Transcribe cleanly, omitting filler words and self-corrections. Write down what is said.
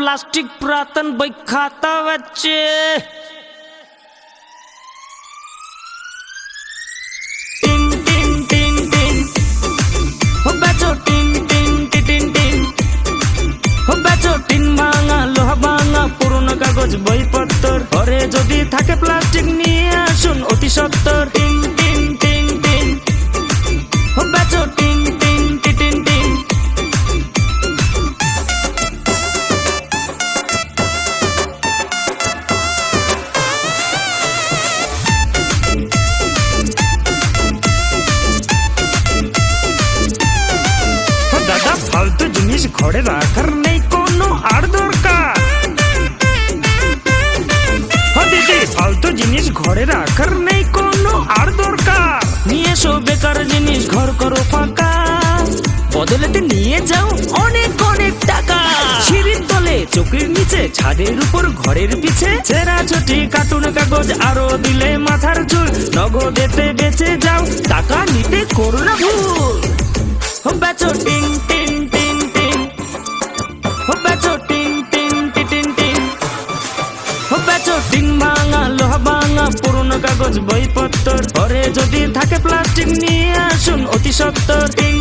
plastic पुरातन बई खाता बच्चे टिन टिन टिन टिन हो बेचो टिन टिन टिन टिन हो बेचो टिन भाঙা লোহা ভাঙা পুরনো কাগজ বইপত্তর ঘরে যদি থাকে প্লাস্টিক নিয়ে আসুন অতি সত্বর টিন টিন টিন টিন हो बेचो टिन टिन टिन टिन दादा फालतू जिनिस घरे राखार नेই কোনো আর দরকার দিদি ফালতু জিনিস ঘরে রাখার নেই কোনো আর দরকার নিয়ে এসো বেকার জিনিস ঘর করো ফাঁকা বদলেতে নিয়ে যাও অনেক অনেক টাকা সিঁড়ির তলে চোখের নিচে ছাদের উপর ঘরের পিছে ছেঁড়া ছুটি কার্টুন কাগজ আরো দিলে মাথার চুল নগদেতে বেঁচে যাও টাকা নিতে করো না ভুল हो बेचो टिन टिन टिन टिन हो बेचो टिन टिन टिन टिन हो बेचो टिन भाঙা লোহা ভাঙা পুরনো কাগজ বইপত্তর ঘরে যদি থাকে প্লাস্টিক নিয়ে আসুন অতি সত্বর টিন